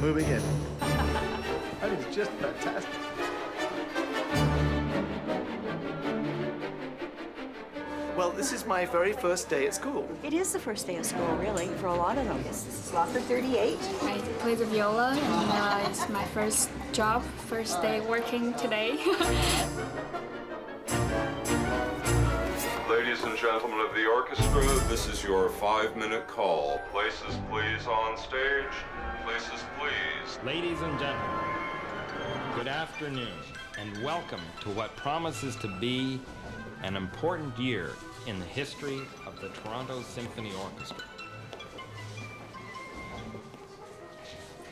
moving in. That is just fantastic. Well, this is my very first day at school. It is the first day of school, really, for a lot of them. This is locker 38. I play the viola, and it's my first job, first day working today. Ladies and gentlemen of the orchestra, this is your 5-minute call. Places, please, on stage. Places, please. Ladies and gentlemen, good afternoon, and welcome to what promises to be an important year in the history of the Toronto Symphony Orchestra.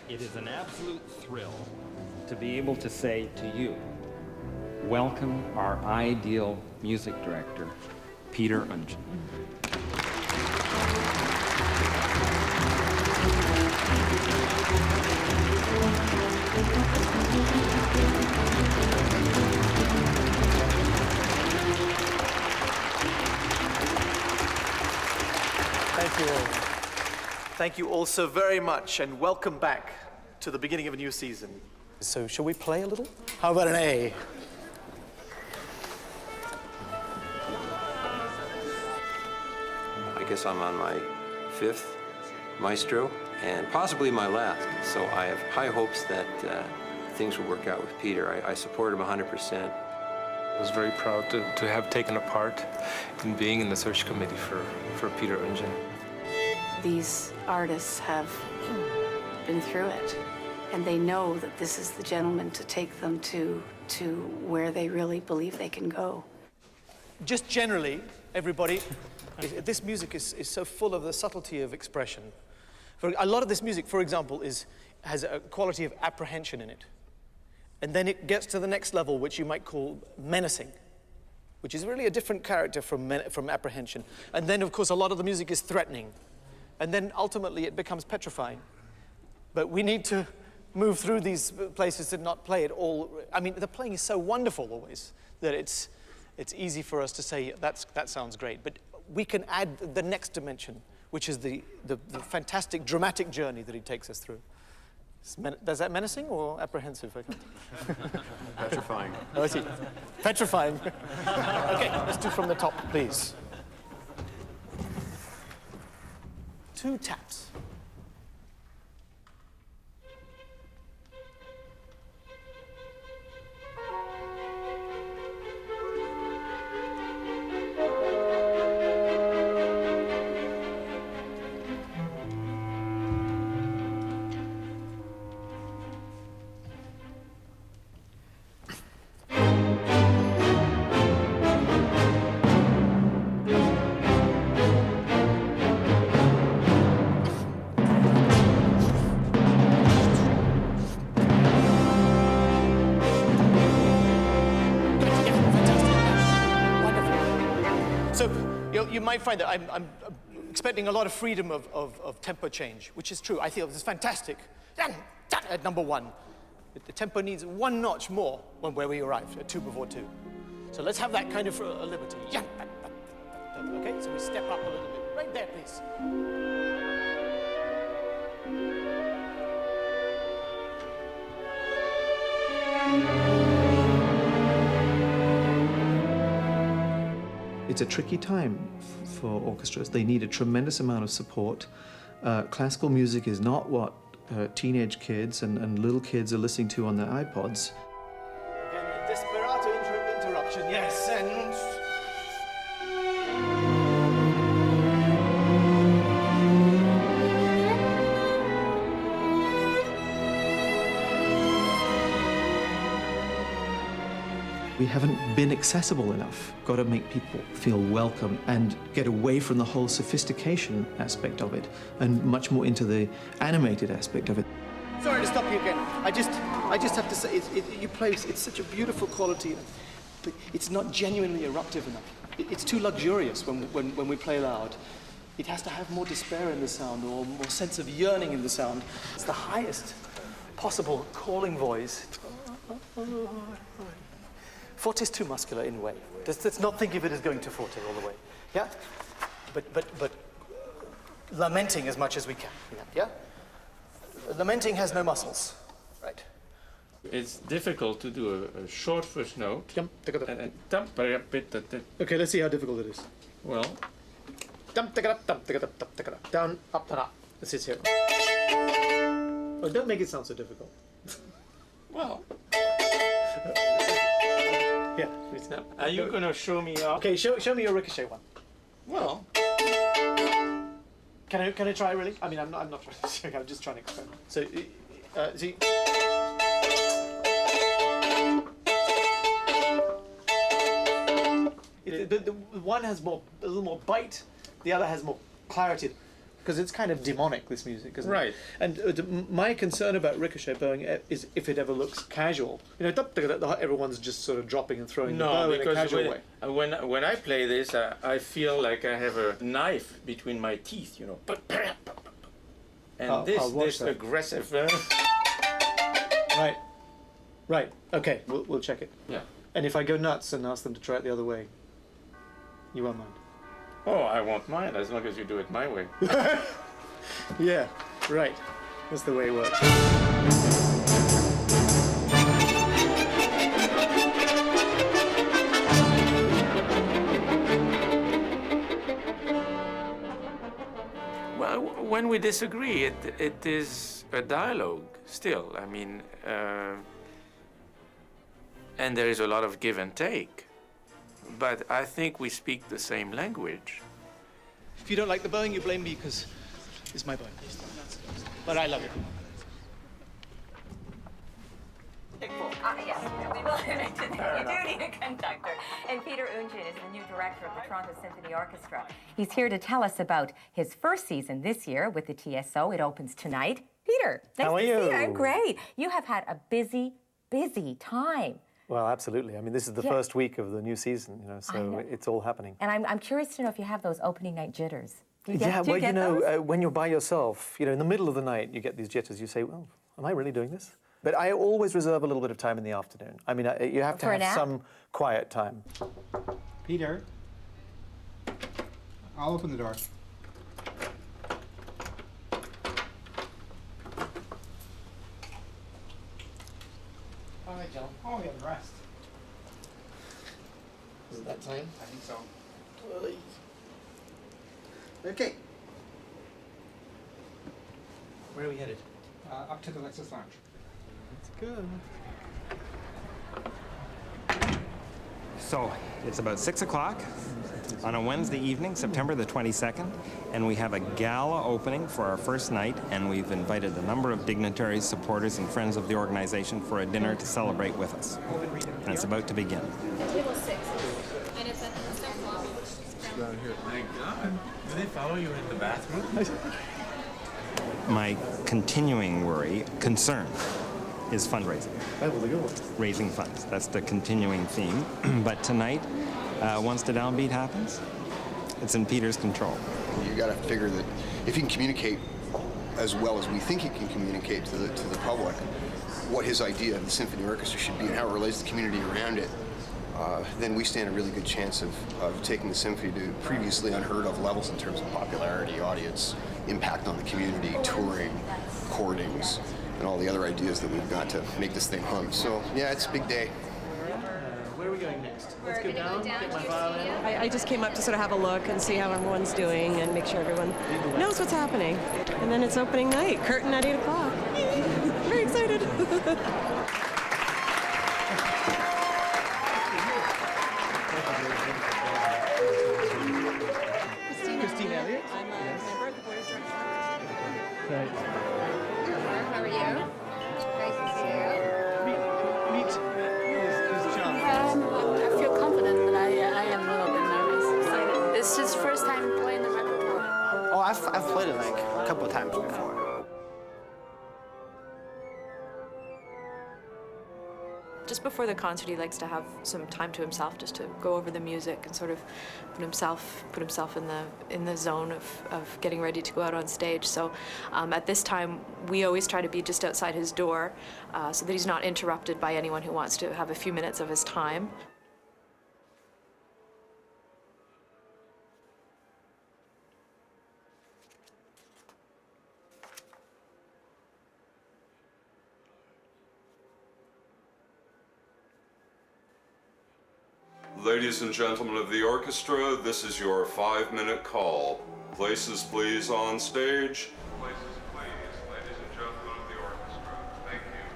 It is an absolute thrill to be able to say to you, welcome our ideal music director, Peter Ungen. Thank you all. Thank you all so very much, and welcome back to the beginning of a new season. So, shall we play a little? How about an A? I guess I'm on my 5th maestro, and possibly my last. So I have high hopes that things will work out with Peter. I support him 100%. I was very proud to have taken a part in being in the search committee for Peter Ungen. These artists have been through it, and they know that this is the gentleman to take them to where they really believe they can go. Just generally, everybody, this music is so full of the subtlety of expression. A lot of this music, for example, has a quality of apprehension in it. And then it gets to the next level, which you might call menacing, which is really a different character from apprehension. And then, of course, a lot of the music is threatening. And then ultimately it becomes petrifying. But we need to move through these places and not play it all. I mean, the playing is so wonderful always that it's easy for us to say, that sounds great. But we can add the next dimension, which is the fantastic dramatic journey that he takes us through. Is that menacing or apprehensive? Petrifying. Oh, I see. Petrifying. Okay, let's do from the top, please. 2 taps. You might find that I'm expecting a lot of freedom of tempo change, which is true. I think it's fantastic. At number 1. The tempo needs 1 notch more where we arrive, at 2 before 2. So let's have that kind of liberty. Okay, so we step up a little bit. Right there, please. It's a tricky time for orchestras. They need a tremendous amount of support. Classical music is not what teenage kids and little kids are listening to on their iPods. Again, desperado interruption, yes, and... We haven't been accessible enough. Got to make people feel welcome and get away from the whole sophistication aspect of it and much more into the animated aspect of it. Sorry to stop you again. I just have to say, you play, it's such a beautiful quality, but it's not genuinely eruptive enough. It's too luxurious when we play loud. It has to have more despair in the sound or more sense of yearning in the sound. It's the highest possible calling voice. Forte is too muscular in a way. Let's not think of it as going to forte all the way. Yeah? But lamenting as much as we can. Yeah? Lamenting has no muscles. Right. It's difficult to do a short first note. Yum, taka, taka. And thump, taka, bit, Okay, let's see how difficult it is. well, Dum, taka, dum, taka, dum, taka, dum. Down, up, and up. Let's see here. Oh, don't make it sound so difficult. well. Yeah. Now, are you gonna show me up? Okay, show me your ricochet one. Well, Can I try really? I mean, I'm not trying. I'm just trying to experiment. So, see. The one has a little more bite. The other has more clarity, because it's kind of demonic. This music, isn't Right. it? And my concern about ricochet bowing is if it ever looks casual. You know, everyone's just sort of dropping and throwing the bow no, in a casual because way. when I play this, I feel like I have a knife between my teeth, you know. And I'll watch this that. aggressive. Right. Okay. We'll check it. Yeah. And if I go nuts and ask them to try it the other way, you won't mind. Oh, I won't mind as long as you do it my way. Yeah, right. That's the way it works. Well, when we disagree, it is a dialogue still. I mean, and there is a lot of give and take. But I think we speak the same language. If you don't like the bowing, you blame me because it's my bowing. But I love it. Yes, we will. You do need a conductor. And Peter Unjin is the new director of the Toronto Symphony Orchestra. He's here to tell us about his first season this year with the TSO. It opens tonight. Peter, nice How are to you? see you. I'm great. You have had a busy time. Well, absolutely. I mean, this is the first week of the new season, you know, so it's all happening. And I'm curious to know if you have those opening night jitters. Do you Yeah, do well, get you know, those? when you're by yourself, you know, in the middle of the night, you get these jitters. You say, well, am I really doing this? But I always reserve a little bit of time in the afternoon. I mean, you have to For a have nap? some quiet time. Peter, I'll open the door. All right, John. Oh, we have the rest. Is it that time? I think so. Okay. Where are we headed? Up to the Lexus Lounge. Let's go. So it's about 6 o'clock on a Wednesday evening, September the 22nd, and we have a gala opening for our first night, and we've invited a number of dignitaries, supporters, and friends of the organization for a dinner to celebrate with us. And it's about to begin. Table 6. And it's at the second floor. Down here. My God. Do they follow you in the bathroom? My continuing concern, is fundraising. Raising funds. That's the continuing theme. But tonight, once the downbeat happens, it's in Peter's control. You got to figure that if he can communicate as well as we think he can communicate to the public what his idea of the symphony orchestra should be and how it relates to the community around it, then we stand a really good chance of taking the symphony to previously unheard of levels in terms of popularity, audience, impact on the community, touring, recordings, and all the other ideas that we've got to make this thing hum. So, yeah, it's a big day. Where are we going next? Let's go down, get my violin. I just came up to sort of have a look and see how everyone's doing and make sure everyone knows what's happening. And then it's opening night, curtain at 8 o'clock. Very excited. Christine Elliott? I'm a member of the board of directors. Right. How are you? Nice to see you. Meet John. I feel confident, but I am a little bit nervous. Excited. This is his first time playing the repertoire. Oh, I've played it like a couple of times before. Just before the concert, he likes to have some time to himself, just to go over the music and sort of put himself in the zone of getting ready to go out on stage. So at this time, we always try to be just outside his door, so that he's not interrupted by anyone who wants to have a few minutes of his time. Ladies and gentlemen of the orchestra, this is your 5-minute call. Places please on stage. Places please, ladies and gentlemen of the orchestra. Thank you.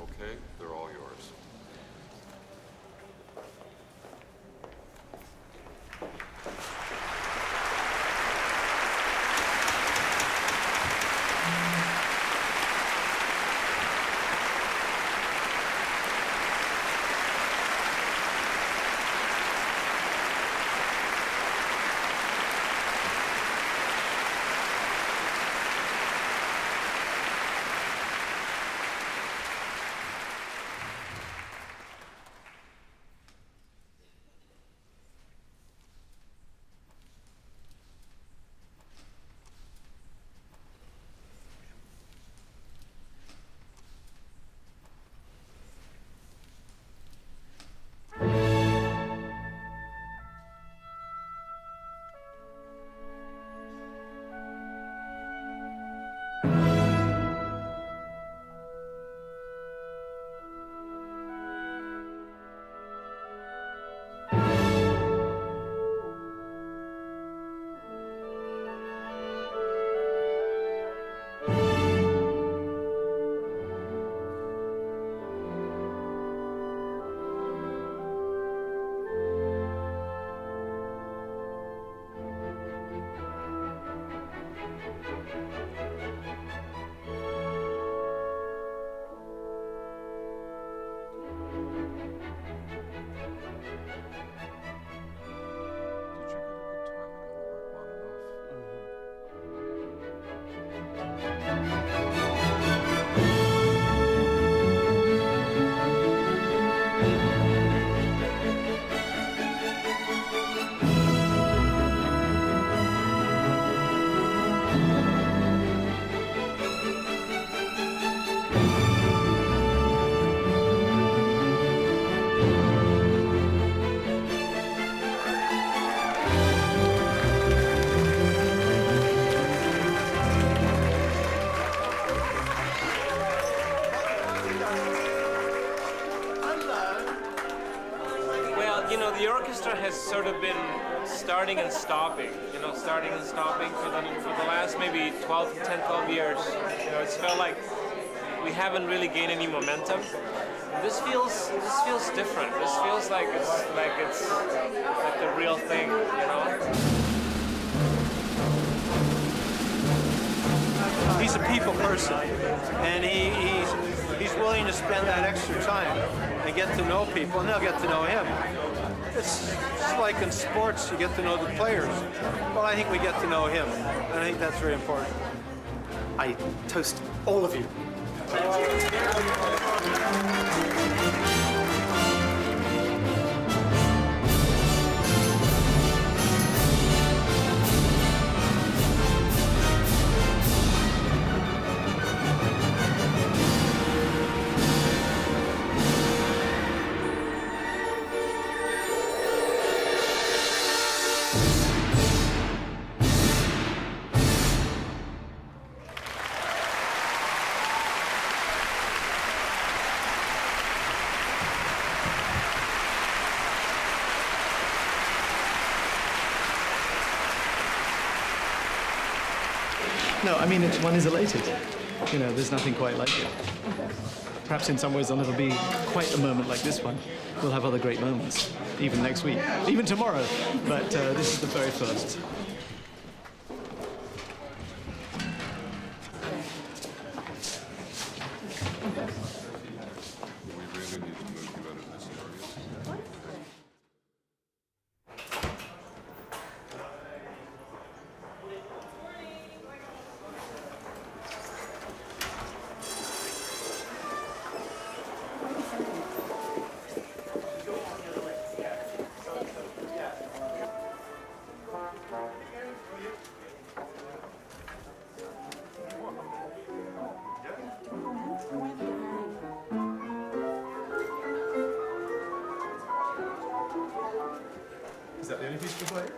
Okay, they're all yours. The orchestra has sort of been starting and stopping, starting and stopping for the last maybe 10, 12 years. It's felt like we haven't really gained any momentum. This feels different. This feels like it's the real thing, He's a people person, and he's willing to spend that extra time and get to know people, and they'll get to know him. It's just like in sports, you get to know the players. Well, I think we get to know him, and I think that's very important. I toast all of you. No, I mean, one is elated. There's nothing quite like it. Perhaps in some ways there'll never be quite a moment like this one. We'll have other great moments, even next week, even tomorrow. But this is the very first. musical player?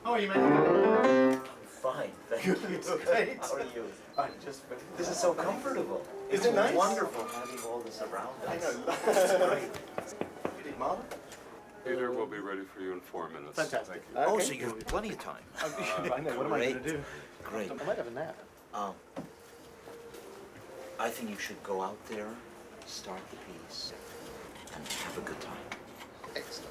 How are you, man? Fine, thank you. Great. How are you? I'm just very... This is so comfortable. Isn't it nice? It's wonderful having all this around us. I know. It's great. Marvin? Peter will be ready for you in 4 minutes. Fantastic. Oh, so you have plenty of time. I know. What am I going to do? Great. I might have a nap. I think you should go out there, start the piece, and have a good time. Excellent.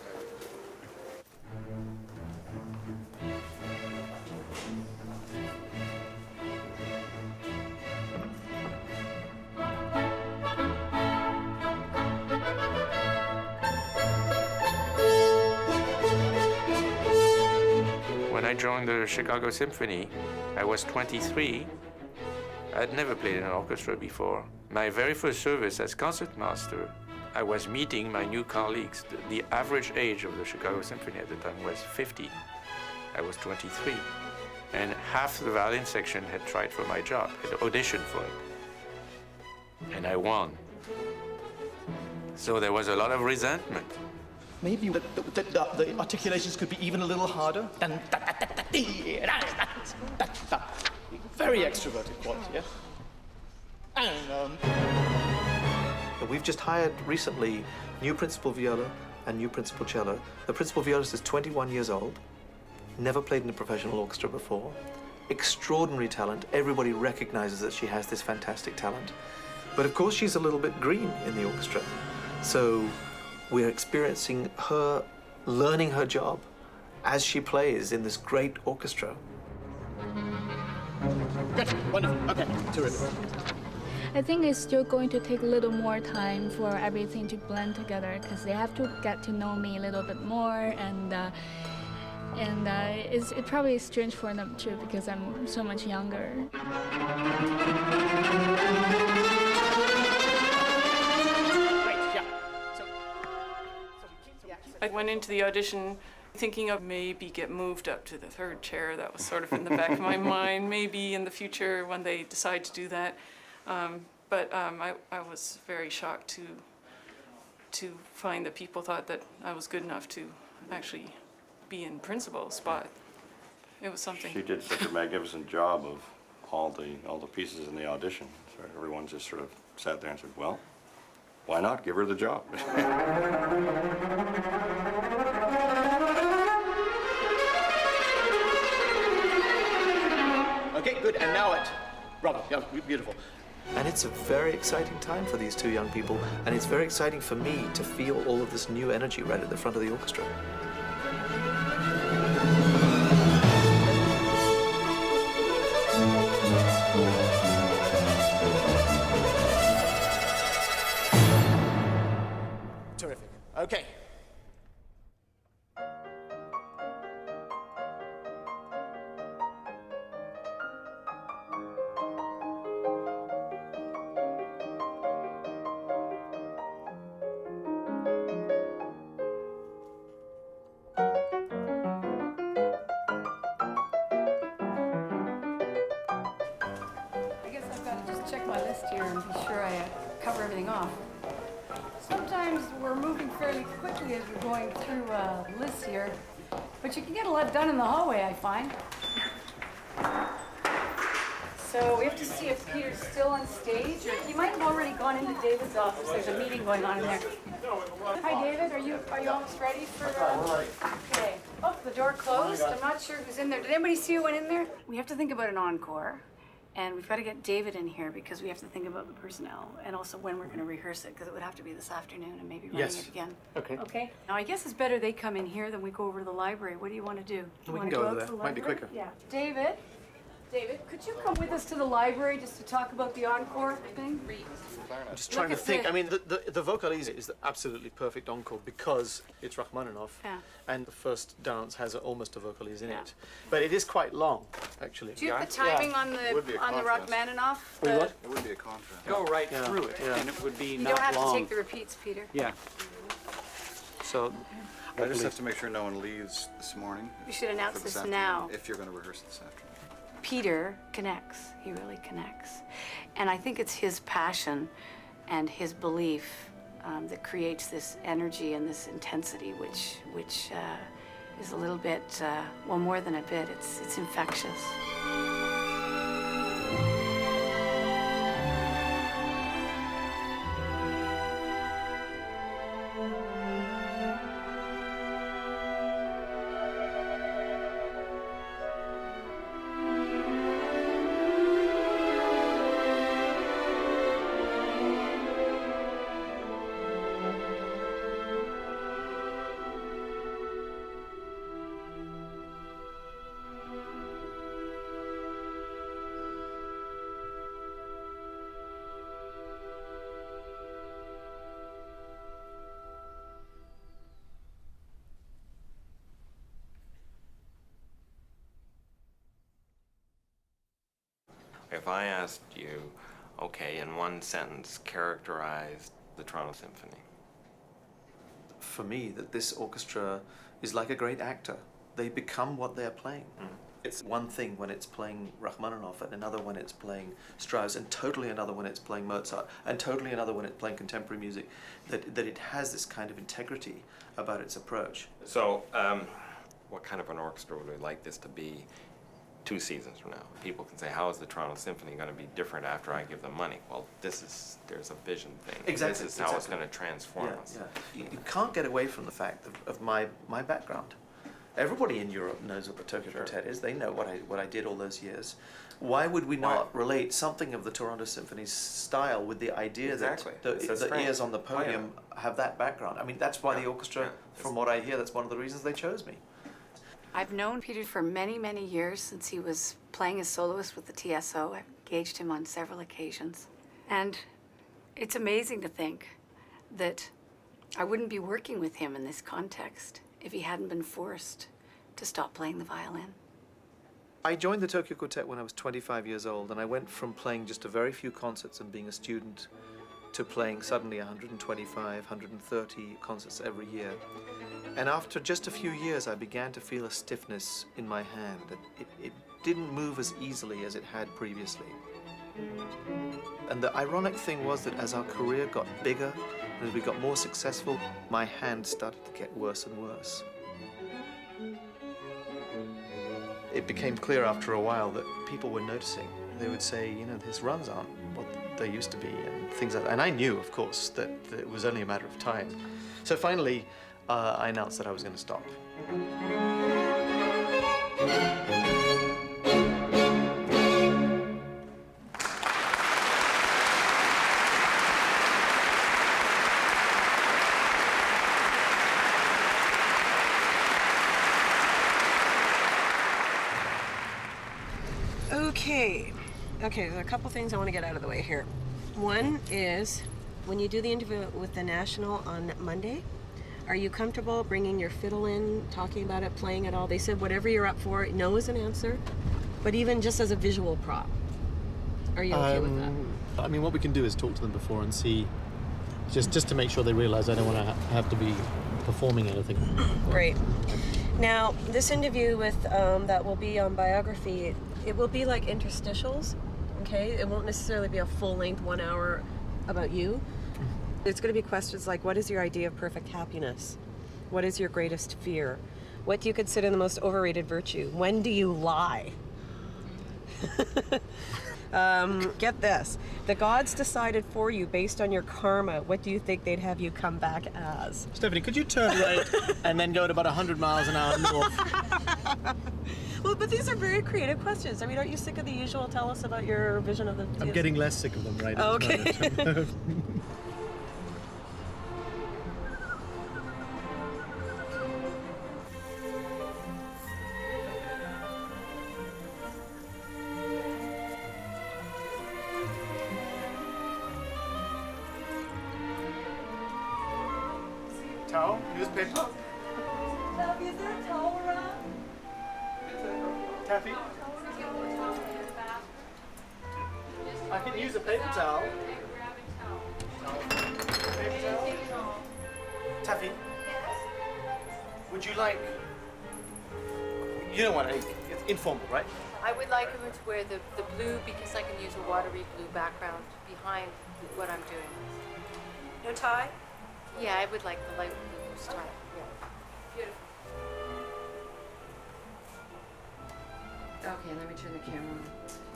When I joined the Chicago Symphony, I was 23. I'd never played in an orchestra before. My very first service as concertmaster, I was meeting my new colleagues. The average age of the Chicago Symphony at the time was 50. I was 23. And half the violin section had tried for my job, had auditioned for it. And I won. So there was a lot of resentment. Maybe the articulations could be even a little harder. Very extroverted quality, yeah? And we've just hired recently new principal viola and new principal cello. The principal violist is 21 years old, never played in a professional orchestra before. Extraordinary talent. Everybody recognizes that she has this fantastic talent. But of course, she's a little bit green in the orchestra. So we're experiencing her learning her job as she plays in this great orchestra. Good, wonderful, okay, terrific. I think it's still going to take a little more time for everything to blend together because they have to get to know me a little bit more, and it's probably strange for them too because I'm so much younger. I went into the audition thinking of maybe get moved up to the third chair. That was sort of in the back of my mind, maybe in the future when they decide to do that. But I was very shocked to find that people thought that I was good enough to actually be in principal spot. It was something. She did such a magnificent job of all the pieces in the audition. So everyone just sort of sat there and said, well, why not give her the job? Okay, good, and now it. Bravo, yeah, beautiful. And it's a very exciting time for these two young people, and it's very exciting for me to feel all of this new energy right at the front of the orchestra. Terrific, okay. Check my list here and be sure I cover everything off. Sometimes we're moving fairly quickly as we're going through a list here, but you can get a lot done in the hallway, I find. So we have to see if Peter's still on stage, or he might have already gone into David's office. There's a meeting going on in there. Hi, David. Are you almost ready for? Okay. Oh, the door closed. I'm not sure who's in there. Did anybody see who went in there? We have to think about an encore. And we've got to get David in here because we have to think about the personnel and also when we're going to rehearse it because it would have to be this afternoon and maybe running it again. Okay. Okay. Now I guess it's better they come in here than we go over to the library. What do you want to do? We can go over there. Might be quicker. Yeah. David, could you come with us to the library just to talk about the encore thing? I'm just trying to think. I mean, the vocalise is the absolutely perfect encore because it's Rachmaninoff, and the first dance has almost a vocalise in it. But it is quite long, actually. Do you have the timing on the Rachmaninoff? Wait, what? It would be a contrast. Go right through it, and it would be You not don't have long. to take the repeats, Peter. Yeah. So, I just have to make sure no one leaves this morning. You should announce for this afternoon, now. If you're going to rehearse this afternoon. Peter connects. He really connects. And I think it's his passion and his belief that creates this energy and this intensity, which is a little bit, well, more than a bit, it's infectious. If I asked you, okay, in one sentence, characterize the Toronto Symphony. For me, that this orchestra is like a great actor. They become what they're playing. It's one thing when it's playing Rachmaninoff, and another when it's playing Strauss, and totally another when it's playing Mozart, and totally another when it's playing contemporary music, that it has this kind of integrity about its approach. So, what kind of an orchestra would we like this to be 2 seasons from now? People can say, how is the Toronto Symphony going to be different after I give them money? Well, there's a vision thing. Exactly. This is how it's going to transform us. Yeah. You can't get away from the fact of my background. Everybody in Europe knows what the Tokyo Quartet is. They know what I did all those years. Why would we not relate something of the Toronto Symphony's style with the idea that the ears on the podium have that background? I mean, that's why the orchestra, from what I hear, that's one of the reasons they chose me. I've known Peter for many, many years, since he was playing as soloist with the TSO. I've engaged him on several occasions. And it's amazing to think that I wouldn't be working with him in this context if he hadn't been forced to stop playing the violin. I joined the Tokyo Quartet when I was 25 years old, and I went from playing just a very few concerts and being a student to playing suddenly 125, 130 concerts every year. And after just a few years, I began to feel a stiffness in my hand, that it didn't move as easily as it had previously. And the ironic thing was that as our career got bigger, and as we got more successful, my hand started to get worse and worse. It became clear after a while that people were noticing. They would say, you know, his runs aren't what they used to be, and things like that. And I knew, of course, that it was only a matter of time. So finally, I announced that I was going to stop. Okay, there's a couple things I want to get out of the way here. One is, when you do the interview with the National on Monday, are you comfortable bringing your fiddle in, talking about it, playing it all? They said whatever you're up for, no is an answer, but even just as a visual prop. Are you okay with that? I mean, what we can do is talk to them before and see, just to make sure they realize I don't want to have to be performing anything. Great. Now, this interview with that will be on Biography, it will be like interstitials, okay? It won't necessarily be a full-length 1 hour about you. It's going to be questions like, what is your idea of perfect happiness? What is your greatest fear? What do you consider the most overrated virtue? When do you lie? Get this. The gods decided for you based on your karma. What do you think they'd have you come back as? Stephanie, could you turn right and then go at about 100 miles an hour north? Well, but these are very creative questions. I mean, aren't you sick of the usual? Tell us about your vision of the... I'm getting less sick of them right now. Okay. Towel? Newspaper? Taffy, is there a towel around? Taffy? I can use a paper towel. Paper towel? Taffy? Would you like... You know what, it's informal, right? I would like him to wear the blue because I can use a watery blue background behind what I'm doing. No tie? Yeah, I would like the light blue tie. Yeah. Beautiful. Okay, let me turn the camera on.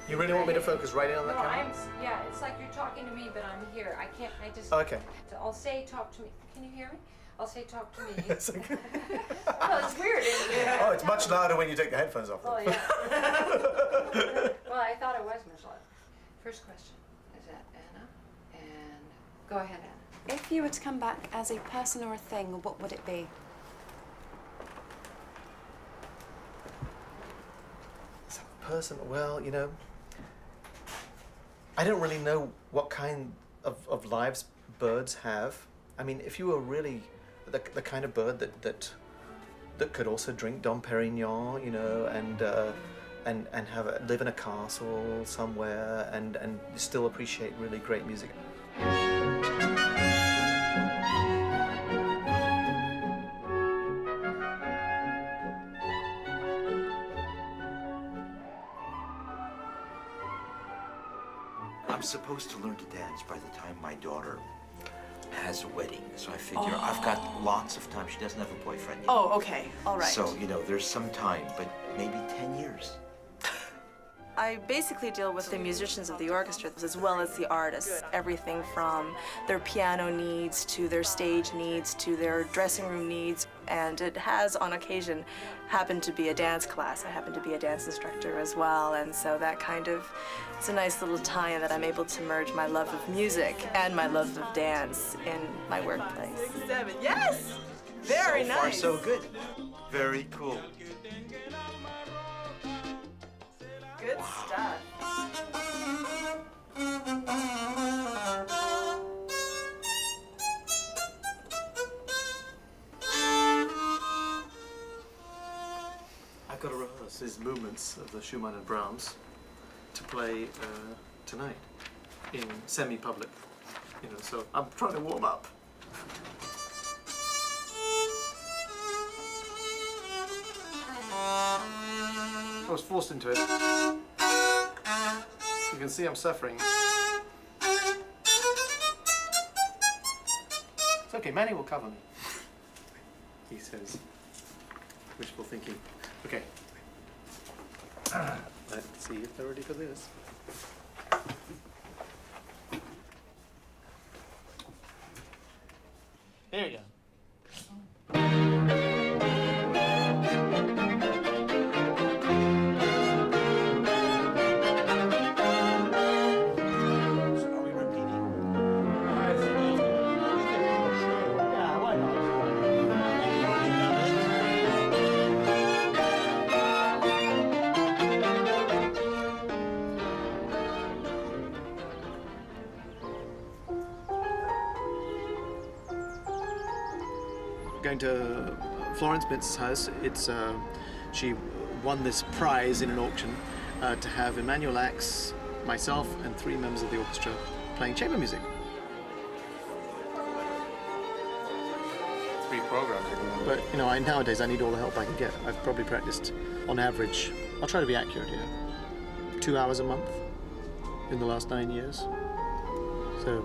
You really want me to focus right in on that No, camera? yeah, it's like you're talking to me, but I'm here. I can't, I just. Okay. I'll say, talk to me. Can you hear me? I'll say, talk to me. It's okay. Well, it's weird, isn't it? Oh, it's much louder when you take the headphones off. Oh, yeah. Well, I thought it was much louder. First question is that Anna, and go ahead, Anna. If you were to come back as a person or a thing, what would it be? As a person, well, you know, I don't really know what kind of lives birds have. I mean, if you were really the kind of bird that could also drink Dom Perignon, you know, and live in a castle somewhere and still appreciate really great music. I'm supposed to learn to dance by the time my daughter has a wedding, so I figure I've got lots of time. She doesn't have a boyfriend yet. Oh, okay, all right. So, you know, there's some time, but maybe 10 years. I basically deal with the musicians of the orchestra as well as the artists. Everything from their piano needs to their stage needs to their dressing room needs. And it has, on occasion, happened to be a dance class. I happen to be a dance instructor as well. And so that kind of, it's a nice little tie-in that I'm able to merge my love of music and my love of dance in my workplace. 6, 7, yes! Very nice. So far, so good. Very cool. Good stuff. I've got to rehearse these movements of the Schumann and Brahms to play tonight in semi-public, you know, so I'm trying to warm up. I was forced into it. You can see I'm suffering. It's okay, Manny will cover me. He says, wishful thinking. Okay. Let's see if they're ready for this. There you go. Going to Florence Bintz's house. It's she won this prize in an auction to have Emanuel Ax, myself, and 3 members of the orchestra playing chamber music. 3 programs. But you know, nowadays I need all the help I can get. I've probably practiced, on average, I'll try to be accurate here, 2 hours a month in the last 9 years. So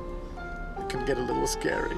it can get a little scary.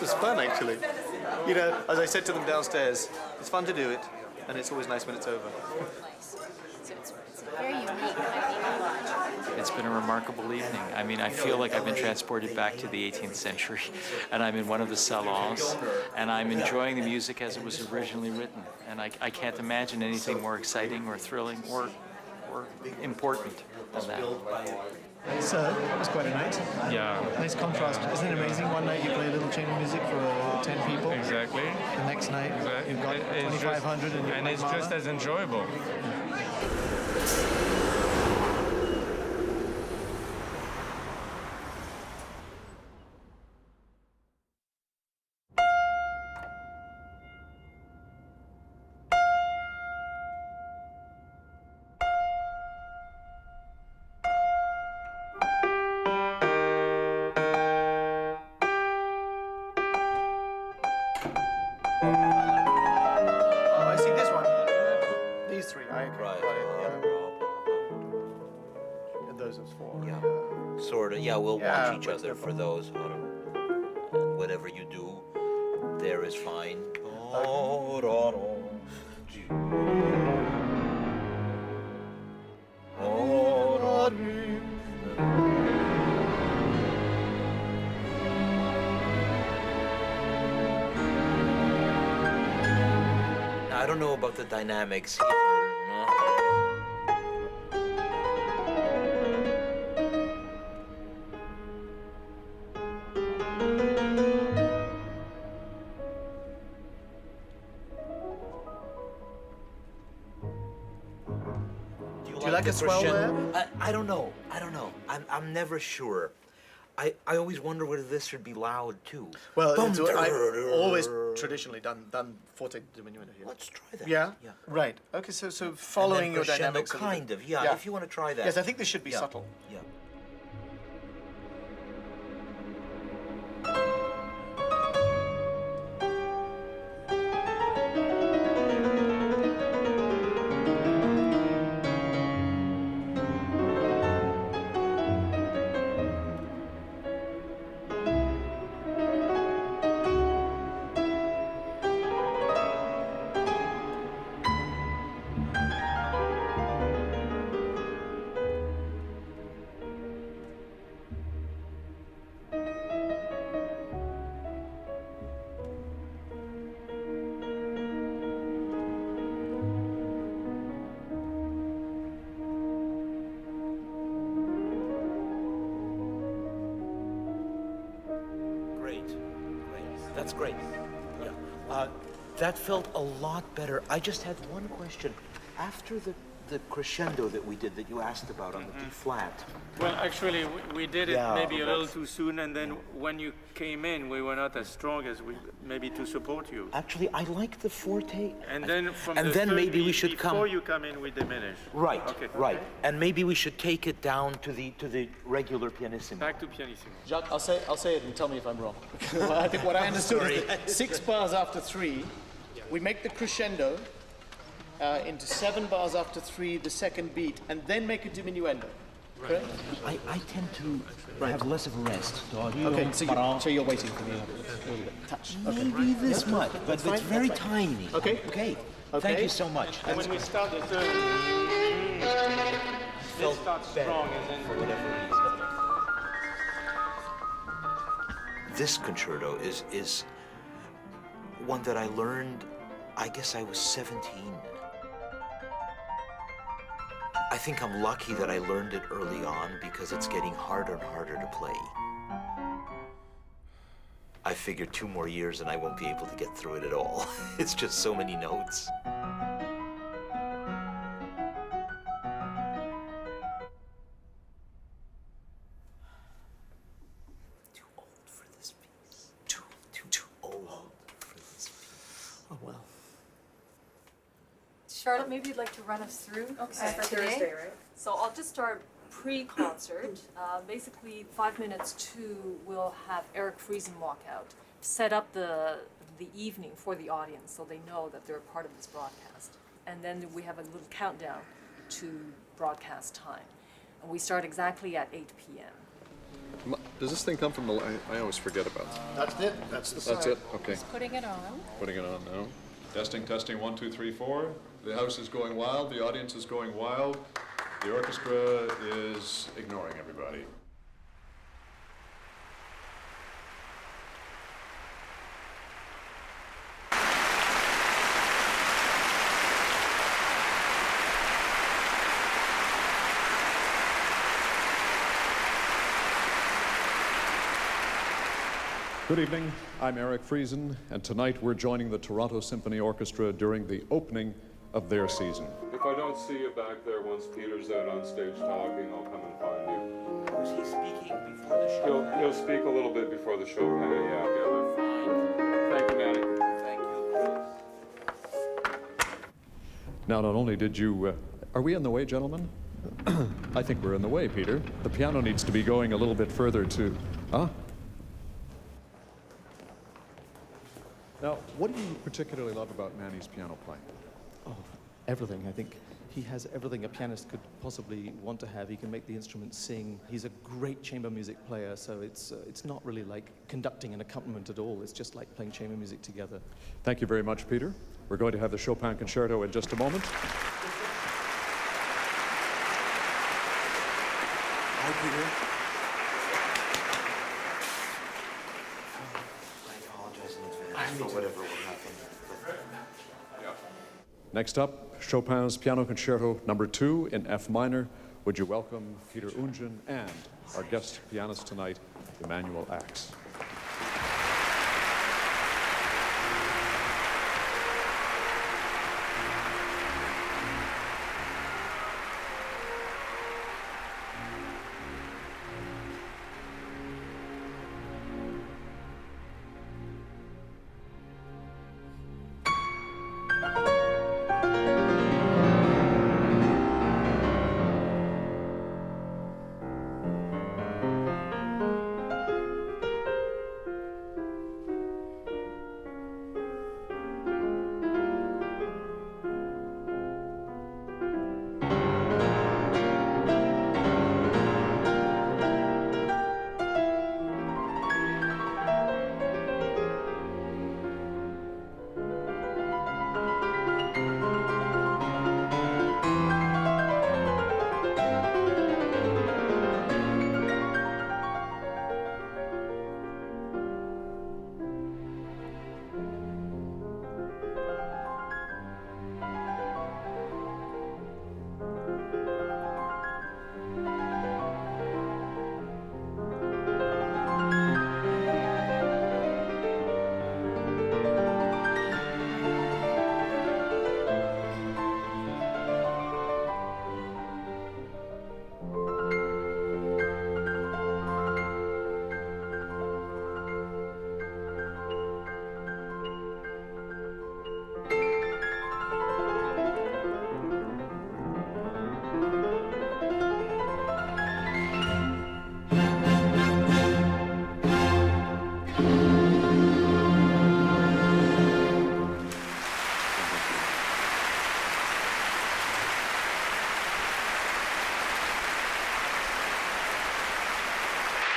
Was fun, actually. You know, as I said to them downstairs, it's fun to do it, and it's always nice when it's over. Very unique. It's been a remarkable evening. I mean, I feel like I've been transported back to the 18th century, and I'm in one of the salons, and I'm enjoying the music as it was originally written. And I can't imagine anything more exciting or thrilling or more important than that. So, it was quite a night. Yeah. Nice contrast. Isn't it amazing? One night you play a little chamber music for 10 people. Exactly. The next night you've got 2,500 and you and play it's Mahler. just as enjoyable. Oh, I see this one. These three. Right. And those are four. Yeah. Sort of. Yeah, we'll Yeah, watch each but other for those. And whatever you do, there is fine. Now, I don't know about the dynamics here. No. Do you like a swell there? I don't know. I'm never sure. I always wonder whether this should be loud too. Well, Bum, I've always traditionally done forte diminuendo here. Let's try that. Yeah? Yeah. Right. Okay, so following your crescendo, dynamics. a little kind bit. of, yeah, if you want to try that. Yes, I think this should be Yeah. subtle. Yeah. That's great. Yeah. That felt a lot better. I just had one question. After the crescendo that we did that you asked about on the D flat. Well, actually, we did it Yeah, maybe a little that's- too soon, and then when you came in, we were not as strong as we maybe to support you. Actually, I like the forte. And then from And the then third maybe we beat should come. before you come in, we diminish. Right. Okay. Right. And maybe we should take it down to the regular pianissimo. Back to pianissimo. Jacques, I'll say it and tell me if I'm wrong. I think what I understood is that 6 bars after 3, we make the crescendo into 7 bars after 3, the second beat, and then make a diminuendo. Correct? I tend to have less of a rest. Okay, so you're waiting for me a little bit. Touch. Okay. Maybe this Yeah, much, that's but fine, it's very that's fine. tiny. Okay. Okay. Okay. Thank you so much. And when we start the third, it starts strong, and then for whatever reason. This concerto is one that I learned, I guess I was 17. I think I'm lucky that I learned it early on because it's getting harder and harder to play. I figure 2 more years and I won't be able to get through it at all. It's just so many notes. Too old for this piece. Too old for this piece. Oh, well. Charlotte, maybe you'd like to run us through Okay. for For today. Thursday, right? So I'll just start pre-concert. Basically, 5 minutes to we'll have Eric Friesen walk out, set up the evening for the audience so they know that they're a part of this broadcast. And then we have a little countdown to broadcast time. And we start exactly at 8 p.m. Does this thing come from the... I always forget about it. That's it. That's the That's it? Okay. Just putting it on. Putting it on now. Testing, testing, 1, 2, 3, 4. The house is going wild, the audience is going wild. The orchestra is ignoring everybody. Good evening, I'm Eric Friesen, and tonight we're joining the Toronto Symphony Orchestra during the opening of their season. If I don't see you back there once Peter's out on stage talking, I'll come and find you. Was he speaking before the show? He'll speak a little bit before the show, yeah. Thank you, Manny. Thank you. Now, not only did you... are we in the way, gentlemen? I think we're in the way, Peter. The piano needs to be going a little bit further to... Huh? Now, what do you particularly love about Manny's piano playing? Oh, everything. I think he has everything a pianist could possibly want to have. He can make the instrument sing. He's a great chamber music player, so it's not really like conducting an accompaniment at all. It's just like playing chamber music together. Thank you very much, Peter. We're going to have the Chopin Concerto in just a moment. Hi, Peter. For whatever will happen. Next up, Chopin's Piano Concerto No. 2 in F minor. Would you welcome Peter Ungen and our guest pianist tonight, Emmanuel Axe.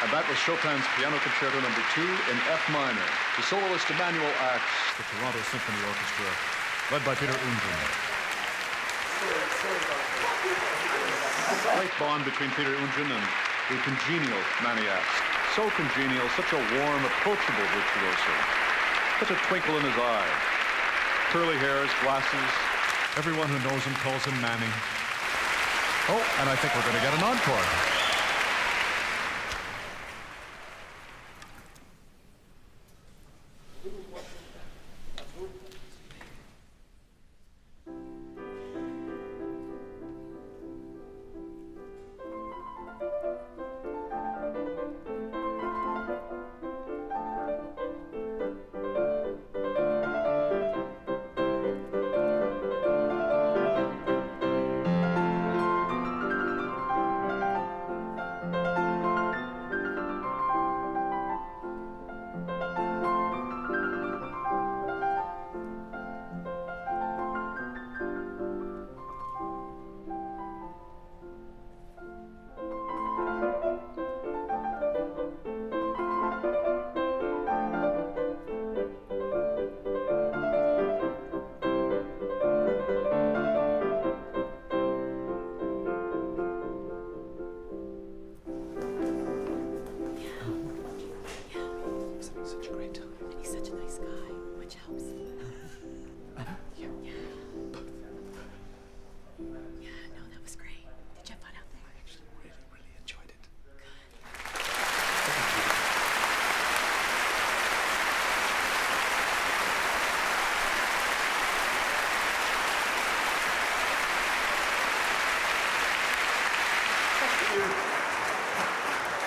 And that was Chopin's Piano Concerto No. 2 in F minor. The soloist Emmanuel Axe, the Toronto Symphony Orchestra, led by Peter Ungen. Great bond between Peter Ungen and the congenial Manny Axe. So congenial, such a warm, approachable virtuoso. Such a twinkle in his eye. Curly hairs, glasses. Everyone who knows him calls him Manny. Oh, and I think we're going to get an encore.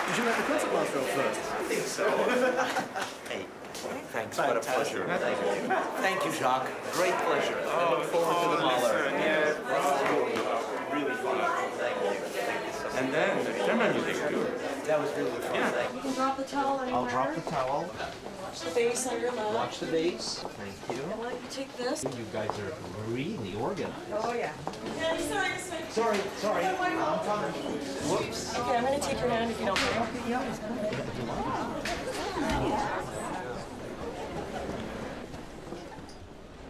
Did you let the concert master off first? I think so. Hey, thanks. What a pleasure. Thank you. Thank you, Jacques. Great pleasure. I look forward to the Mahler. Really fun. Thank you. Thank you so much. And then the camera music too. That was really fun. Yeah. Thank You can drop the towel anywhere. I'll drop the towel. Watch the bass on your lap. Watch the bass. Thank you. And why don't you take this? You guys are really organized. Oh, yeah. Sorry. I'm coming. Whoops. Okay, I'm going to take your hand if you don't mind.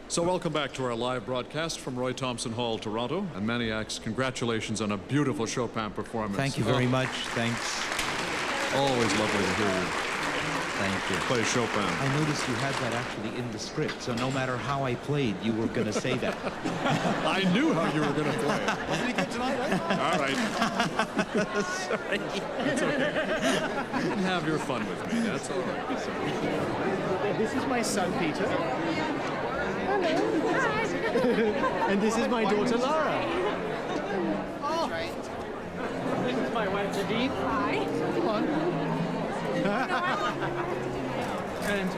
So welcome back to our live broadcast from Roy Thompson Hall, Toronto. And Maniacs, congratulations on a beautiful Chopin performance. Thank you very much. Thanks. Always lovely to hear you Thank you. play Chopin. I noticed you had that actually in the script, so no matter how I played, you were going to say that. I knew how you were going to play. Wasn't he good tonight, All right. Sorry. It's okay. You can have your fun with me. That's all right. This is my son, Peter. And this is my daughter, Laura. Oh. This is my wife, Nadine. Hi. Come on. And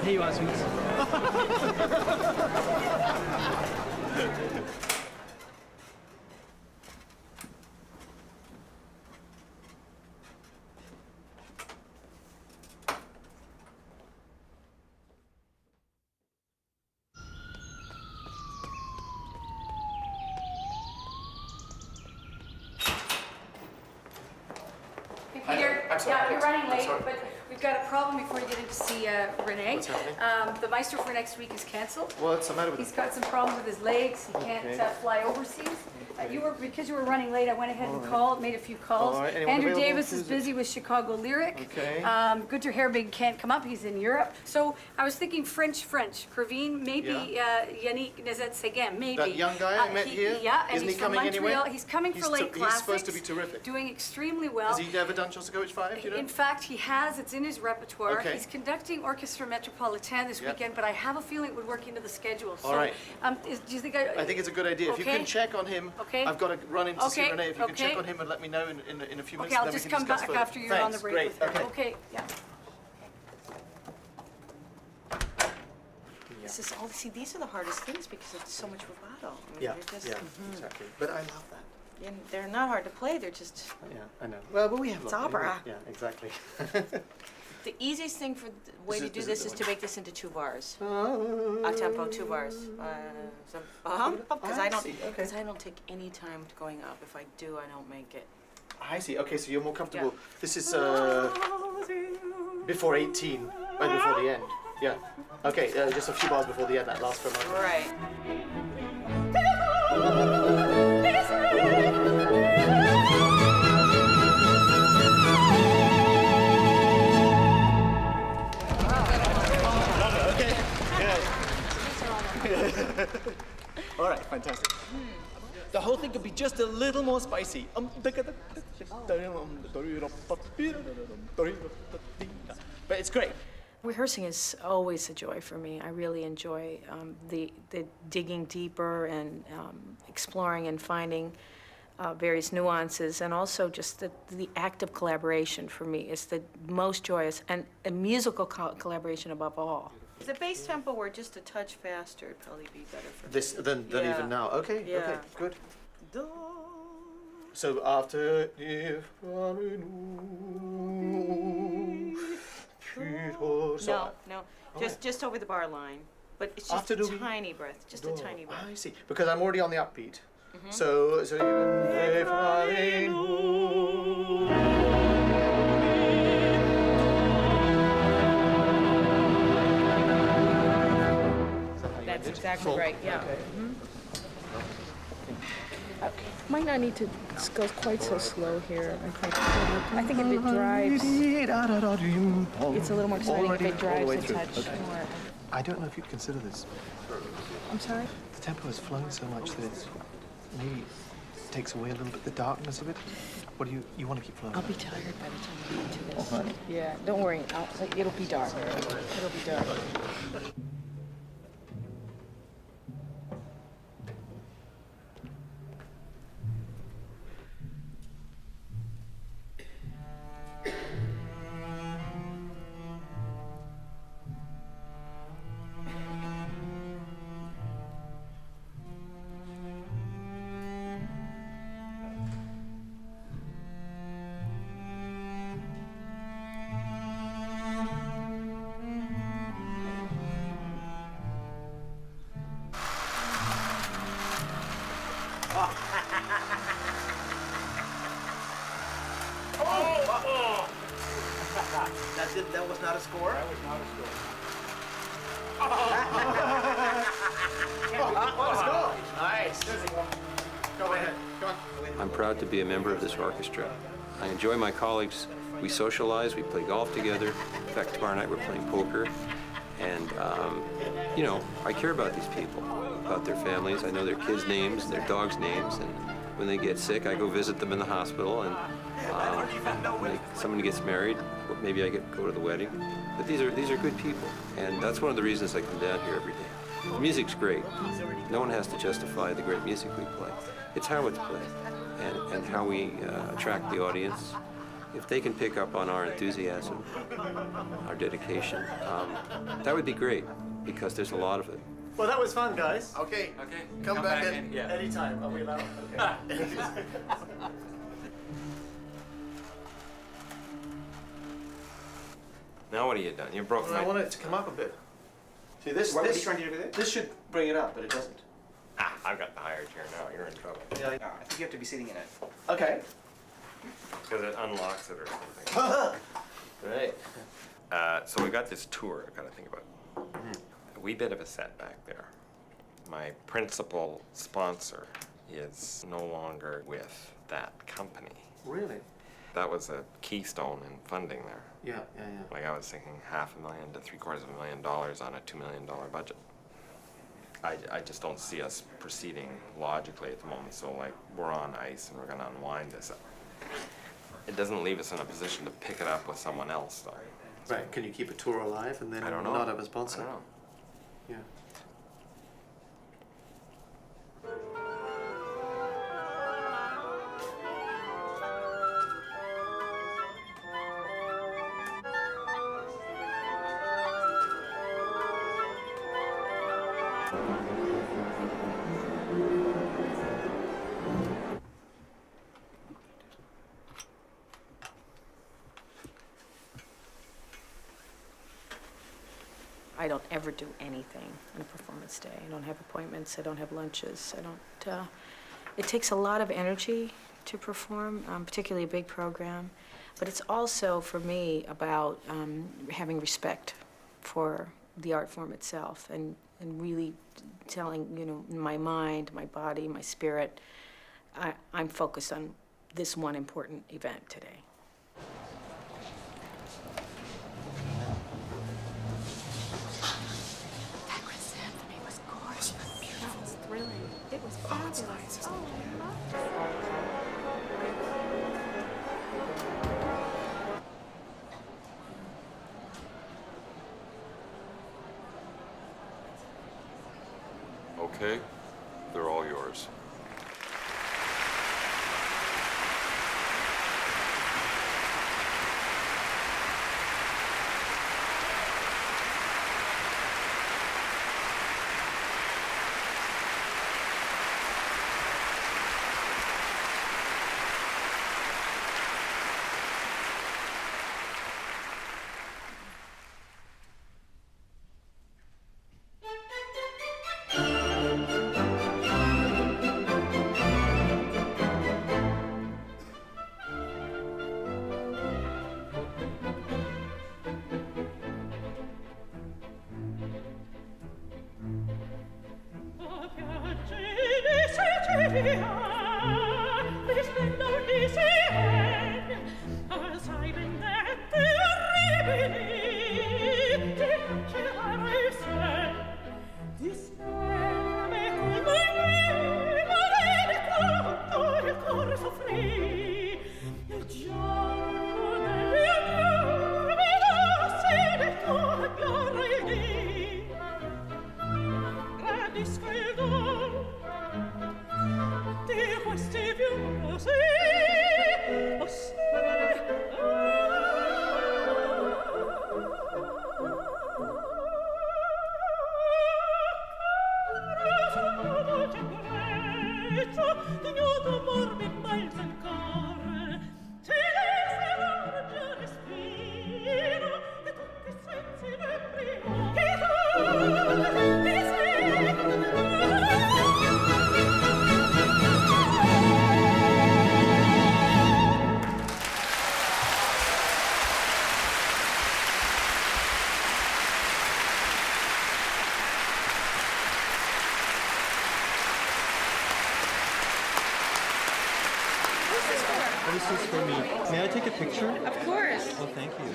here you are, sweets. Hey, Peter, I'm sorry. yeah, you're running late, sorry. but we've got a problem before you get in to see Renee. What's happening? The Maestro for next week is canceled. What's the matter with He's got some problems with his legs. He can't Okay. fly overseas. Because you were running late, I went ahead and called, made a few calls. All right. Anyone Andrew available Davis is Tuesday? busy with Chicago Lyric. Okay. Gunter Herbig can't come up. He's in Europe. So I was thinking French. Kravine, maybe Yannick Nezet-Segem, maybe. That young guy I met here? Yeah, and Isn't he's he from coming Montreal. anyway? He's coming for late He's classics. supposed to be terrific. Doing extremely well. Has he ever done Shostakovich 5, do you know? In fact, he has. It's in his repertoire. Okay. He's conducting Orchestra Metropolitain this Yep. weekend, but I have a feeling it would work into the schedule. All right. Do you think I think it's a good idea. If you Okay. can check on him, Okay. I've got to run in to see Okay, Renee. If you can check okay. on him and let me know in a few minutes, Okay, I'll then just we can come discuss back further. after you're on the Thanks, break great. with her. Okay. Okay, yeah. This is all. See, these are the hardest things because it's so much vibrato. I mean, Yeah, they're just, exactly. But I love that. And they're not hard to play. They're just. Yeah, I know. Well, but we have It's a lot- opera. Yeah, exactly. The easiest thing for the way This to is- do this this is is the to one. make this into 2 bars. A tempo, 2 bars. Because I I don't. see, okay. Because I don't take any time to going up. If I do, I don't make it. I see. Okay, so you're more comfortable. This is before 18, right before the end. Yeah. Okay, just a few bars before the end. That lasts for a moment. Right. Okay. Good. All right, fantastic. The whole thing could be just a little more spicy. But it's great. Rehearsing is always a joy for me. I really enjoy the digging deeper and exploring and finding various nuances, and also just the act of collaboration for me is the most joyous, and a musical collaboration above all. If the bass tempo were just a touch faster, it'd probably be better for me. This than Yeah. even now. Okay. Yeah. Okay. Good. So after No, just over the bar line. But it's just After a do we- tiny breath, just a tiny breath. I see. Because I'm already on the upbeat. Mhm. So That's exactly right, yeah. Might not need to go quite so slow here. I think if it drives, it's a little more exciting if it drives a touch more. I don't know if you'd consider this. I'm sorry? The tempo is flowing so much that it's maybe takes away a little bit the darkness of it. What do you want to keep flowing? I'll be tired by the time we get to this. Yeah, don't worry. It'll be dark. It'll be dark. That was not a score? That was not a score. Let's go. Nice. Go ahead. Come on. I'm proud to be a member of this orchestra. I enjoy my colleagues. We socialize, we play golf together. In fact, tomorrow night we're playing poker. And, you know, I care about these people, about their families. I know their kids' names and their dogs' names. And when they get sick, I go visit them in the hospital. And when someone gets married, maybe I go to the wedding. But these are good people. And that's one of the reasons I come down here every day. The music's great. No one has to justify the great music we play. It's how it's played and how we attract the audience. If they can pick up on our enthusiasm, our dedication, that would be great because there's a lot of it. Well, that was fun, guys. Okay. Okay. Come back in. Yeah. Anytime. Are we allowed? Okay. Now what have you done? You broke Well, my... I want it to come up a bit. See, this. What were this you trying to do with it? This should bring it up, but it doesn't. Ah, I've got the higher chair now. You're in trouble. Yeah. No, I think you have to be sitting in it. Okay. Because it unlocks it or something. Right. So we got this tour I've got to think about. A wee bit of a setback there. My principal sponsor is no longer with that company. Really? That was a keystone in funding there. Yeah. Like I was thinking $500,000 to $750,000 on a $2 million budget. I just don't see us proceeding logically at the moment. So like we're on ice and we're going to unwind this. It doesn't leave us in a position to pick it up with someone else, though. Right. Can you keep a tour alive and then I don't know. not have a sponsor? I don't know. Yeah. I don't ever do anything on a performance day. I don't have appointments, I don't have lunches, I don't, it takes a lot of energy to perform, particularly a big program, but it's also, for me, about having respect for the art form itself and really telling, you know, my mind, my body, my spirit, I'm focused on this one important event today. It was fabulous. Oh, I loved it. Okay, they're all yours. Discredo is for me. May I take a picture? Of course. Oh, thank you.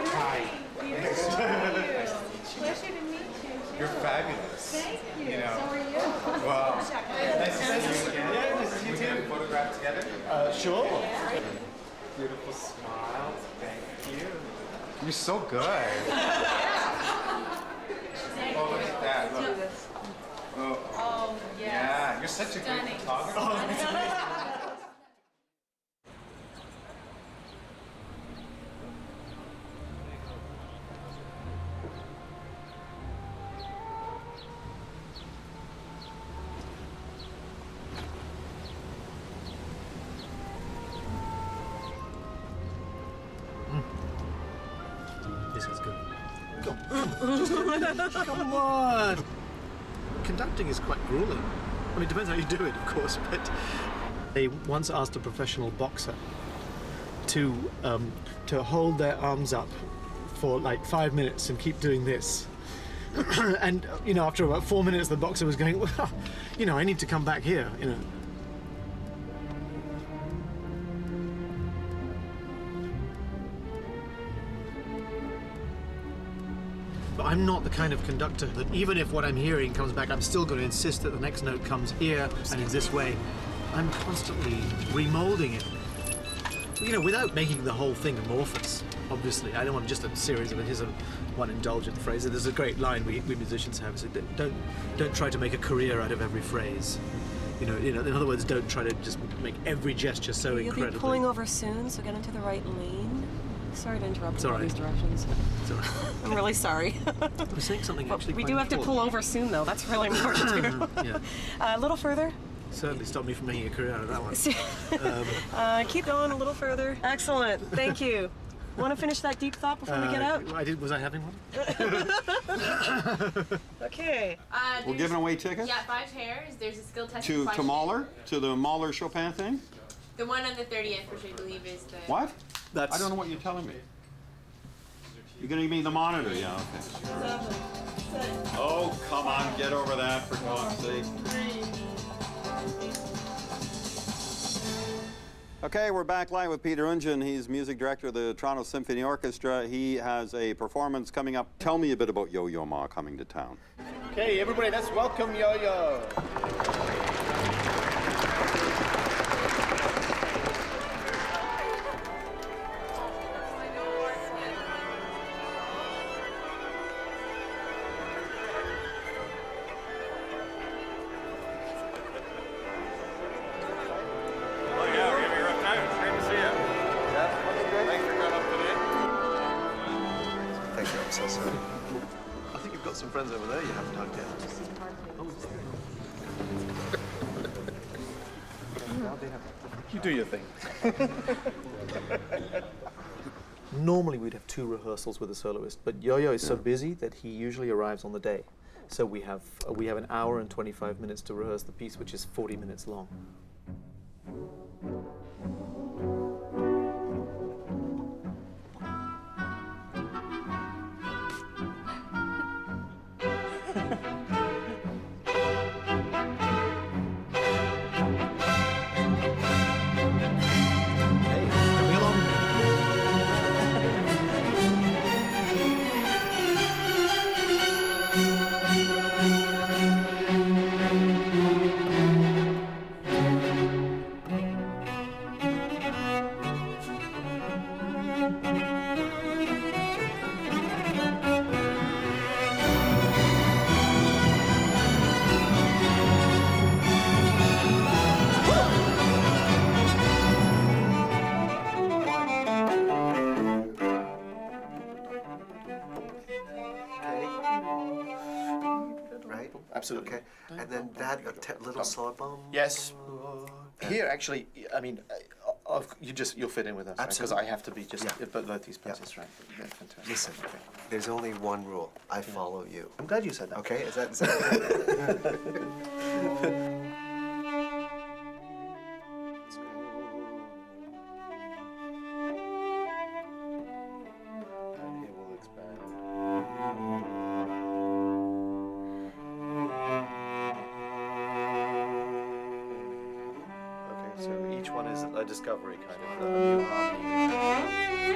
Hi. Pleasure to meet you. You're fabulous. Thank you. You know. So are you. Wow. Nice to see you again. Yeah, nice to see you We too. get a photograph together? Sure. Beautiful smile. Thank you. You're so good. Oh, look at that. Look. Oh, yes. yeah. You're such a great Stunning. photographer. Oh, that's amazing. This is good. Come on! Conducting is quite grueling. I mean, it depends how you do it, of course, but they once asked a professional boxer to hold their arms up for like 5 minutes and keep doing this. And, you know, after about 4 minutes, the boxer was going, well, you know, I need to come back here, you know. But I'm not the kind of conductor that even if what I'm hearing comes back, I'm still going to insist that the next note comes here and in this way. I'm constantly remolding it. You know, without making the whole thing amorphous, obviously. I don't want just a series of, here's one indulgent phrase. There's a great line we musicians have, is don't try to make a career out of every phrase. You know, in other words, don't try to just make every gesture so You'll incredibly... be pulling over soon, so get into the right lane. Sorry to interrupt all these directions. It's all right. I'm really sorry. I was saying something actually We quite do have to important. pull over soon, though. That's really important, too. Yeah. A little further. Certainly stopped me from making a career out of that one. Keep going a little further. Excellent. Thank you. Want to finish that deep thought before we get out? Was I having one? Okay. We're giving away tickets? Yeah, 5 pairs. There's a skill test To question. Mahler? To the Mahler Chopin thing? The one on the 30th, which I believe is the... What? I don't know what you're telling me. You're gonna give me the monitor, yeah, okay. Oh, come on, get over that for God's sake. Okay, we're back live with Peter Ungen. He's music director of the Toronto Symphony Orchestra. He has a performance coming up. Tell me a bit about Yo-Yo Ma coming to town. Okay, everybody, let's welcome Yo-Yo. Thank you, I'm so sorry. I think you've got some friends over there you haven't hugged yet. You do your thing. Normally we'd have 2 rehearsals with a soloist, but Yo-Yo is so busy that he usually arrives on the day. So we have an hour and 25 minutes to rehearse the piece, which is 40 minutes long. Right? Absolutely. Okay. And then that little solo bum. Yes. Here, actually, I mean, you'll fit in with us, because I have to be just both these places, right? Yeah, fantastic. Listen, there's only one rule. I follow you. I'm glad you said that. Okay? Is that So each one is a discovery, kind of, a new harmony.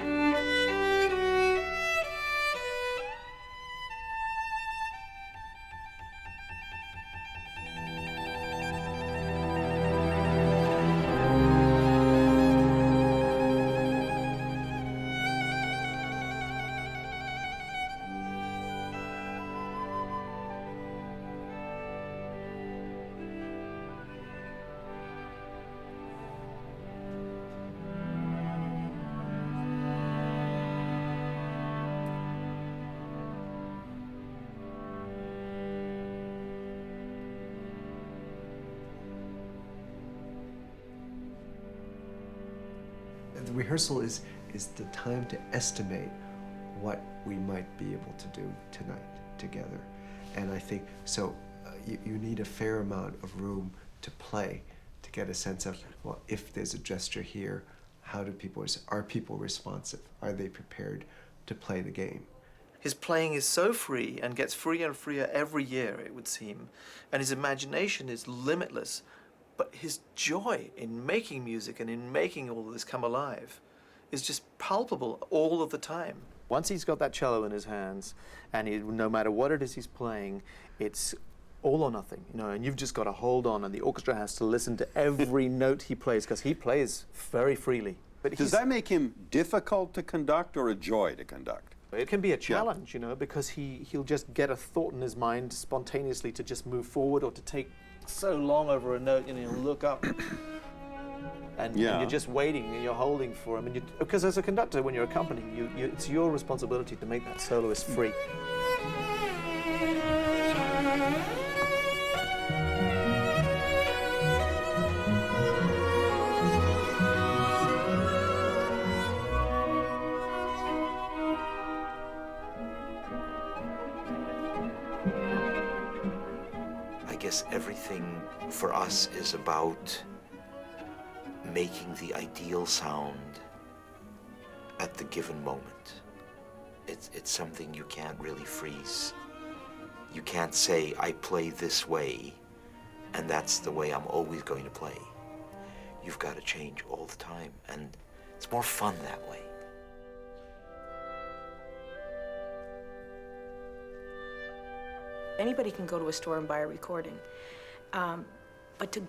The rehearsal is the time to estimate what we might be able to do tonight together. And I think, so you need a fair amount of room to play, to get a sense of, well, if there's a gesture here, how do people, are people responsive? Are they prepared to play the game? His playing is so free and gets freer and freer every year, it would seem. And his imagination is limitless. But his joy in making music and in making all of this come alive is just palpable all of the time. Once he's got that cello in his hands, and no matter what it is he's playing, it's all or nothing, you know, and you've just got to hold on, and the orchestra has to listen to every note he plays, because he plays very freely. But does that make him difficult to conduct or a joy to conduct? It can be a challenge, you know, because he'll just get a thought in his mind spontaneously to just move forward or to take so long over a note, and he'll look up and you're just waiting and you're holding for him. And because as a conductor, when you're accompanying, it's your responsibility to make that soloist free. I guess everything for us is about making the ideal sound at the given moment. It's something you can't really freeze. You can't say, I play this way, and that's the way I'm always going to play. You've got to change all the time, and it's more fun that way. Anybody can go to a store and buy a recording, but to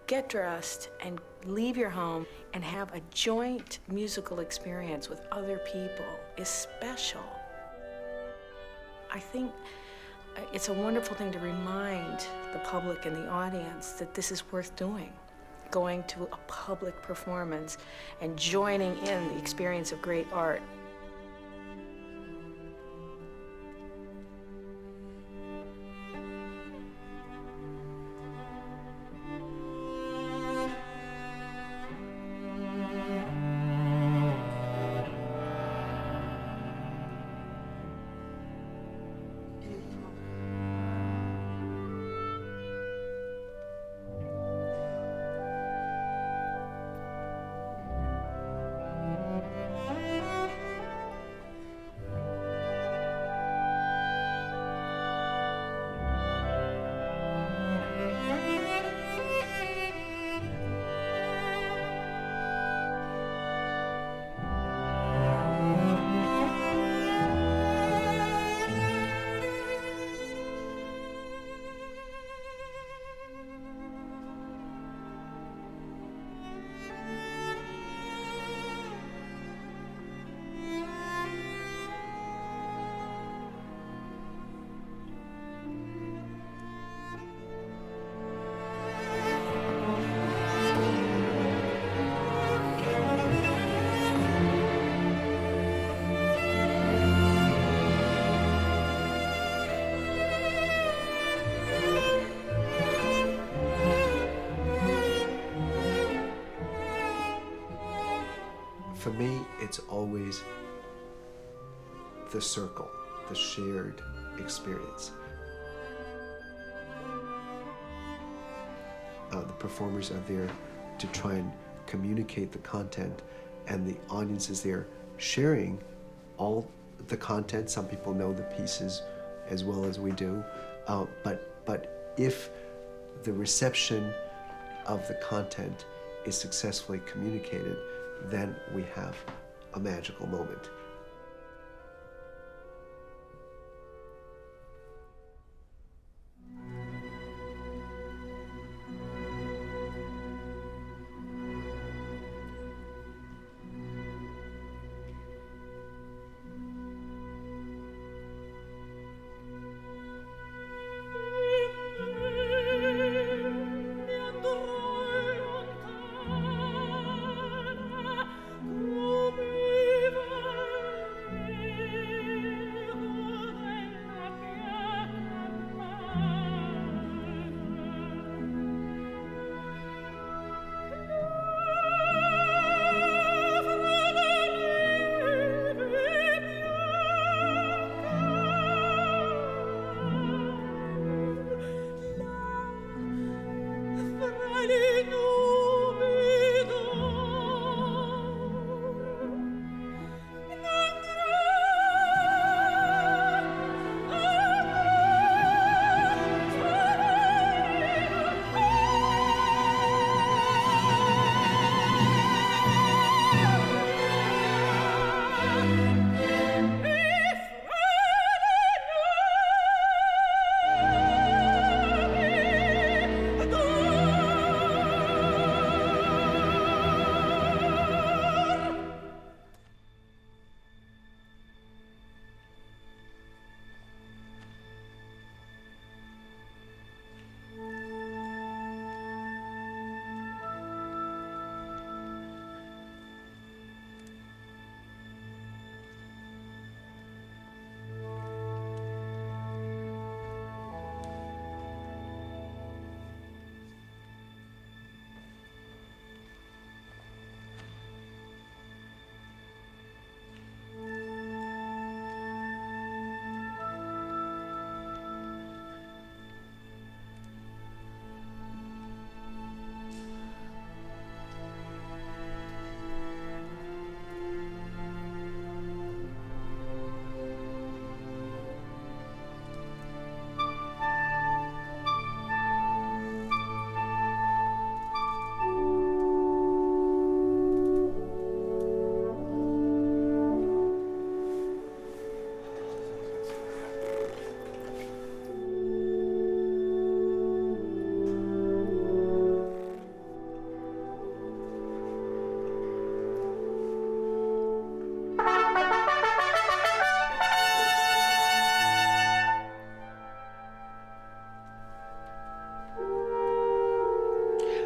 get dressed and leave your home and have a joint musical experience with other people is special. I think it's a wonderful thing to remind the public and the audience that this is worth doing. Going to a public performance and joining in the experience of great art. For me, it's always the circle, the shared experience. The performers are there to try and communicate the content, and the audience is there sharing all the content. Some people know the pieces as well as we do, but if the reception of the content is successfully communicated, then we have a magical moment.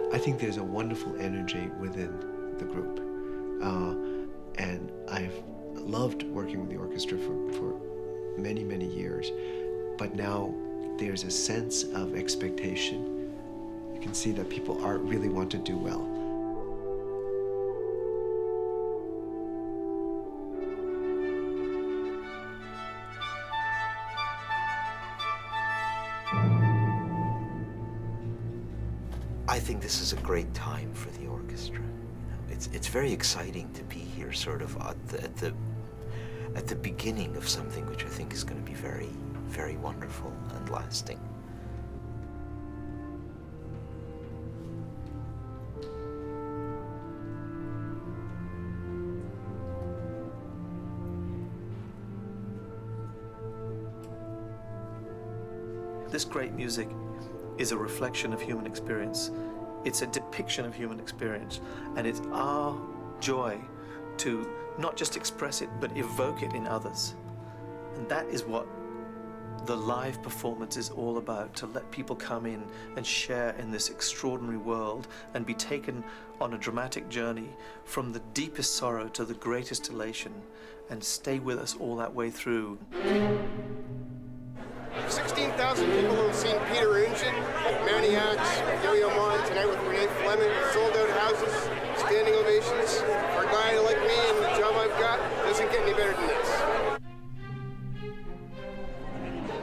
I think there's a wonderful energy within the group. And I've loved working with the orchestra for many, many years. But now there's a sense of expectation. You can see that people really want to do well. I think this is a great time for the orchestra. It's very exciting to be here, sort of at the beginning of something which I think is going to be very, very wonderful and lasting. This great music is a reflection of human experience. It's a depiction of human experience, and it's our joy to not just express it, but evoke it in others. And that is what the live performance is all about, to let people come in and share in this extraordinary world and be taken on a dramatic journey from the deepest sorrow to the greatest elation and stay with us all that way through. 16,000 people who have seen Peter Ungen, Maniacs, Yo-Yo Ma, tonight with Renee Fleming, sold-out houses, standing ovations. For a guy like me and the job I've got, doesn't get any better than this.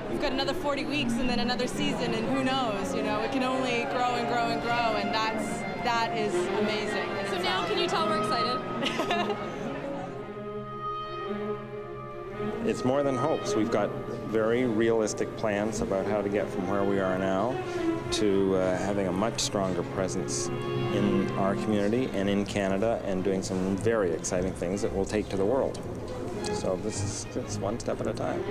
We've got another 40 weeks and then another season, and who knows, it can only grow and grow and grow, and that is amazing. So now, can you tell we're excited? It's more than hopes. We've got very realistic plans about how to get from where we are now to having a much stronger presence in our community and in Canada and doing some very exciting things that we'll take to the world. So it's one step at a time.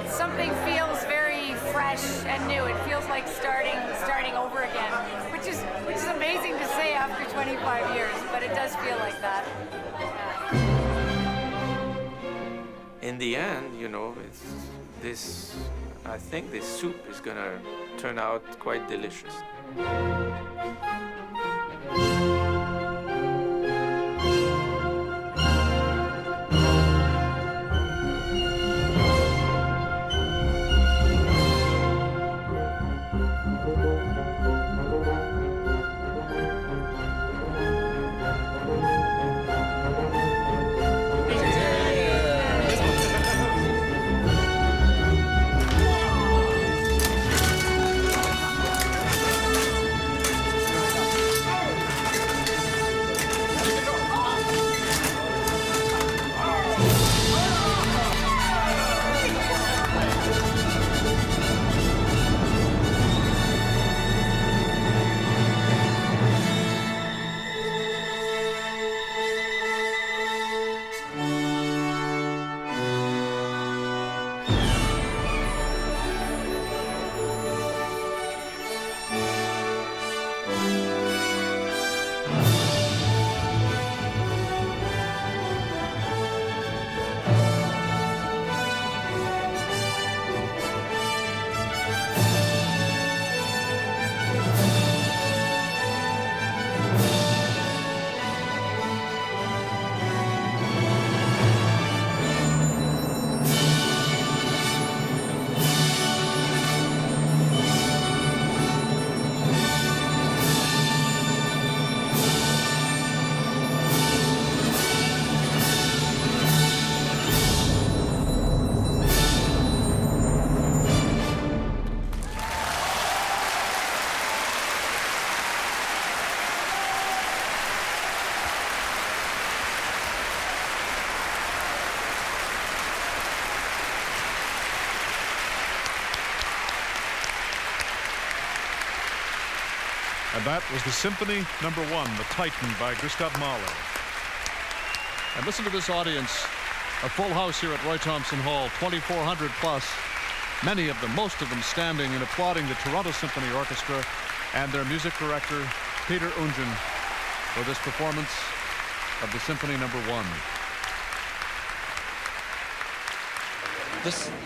Something feels very fresh and new. It feels like starting over again, which is amazing to say after 25 years, but it does feel like that. In the end, you know, I think this soup is gonna turn out quite delicious. And that was the Symphony No. 1, The Titan by Gustav Mahler. And listen to this audience, a full house here at Roy Thomson Hall, 2,400 plus, many of them, most of them standing and applauding the Toronto Symphony Orchestra and their music director, Peter Ungen, for this performance of the Symphony No. 1.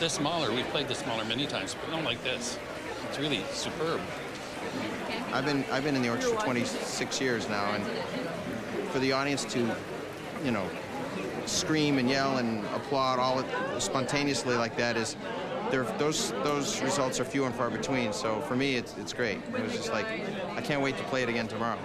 This Mahler, we've played this Mahler many times, but not like this. It's really superb. I've been in the orchestra 26 years now, and for the audience to, you know, scream and yell and applaud all spontaneously like that is, those results are few and far between. So for me, it's great. It was just like, I can't wait to play it again tomorrow.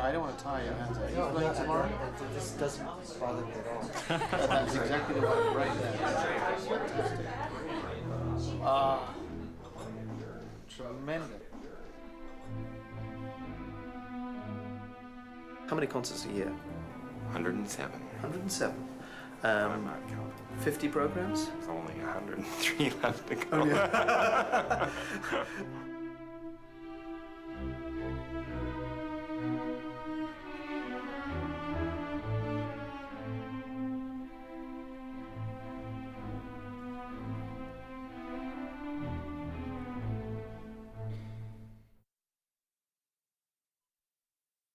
I don't want to tie your hands out. You playing tomorrow? This doesn't bother me at all. That's exactly the one right there. Tremendous. How many concerts a year? 107. 107. 50 programs? There's only 103 left to go. Oh, yeah.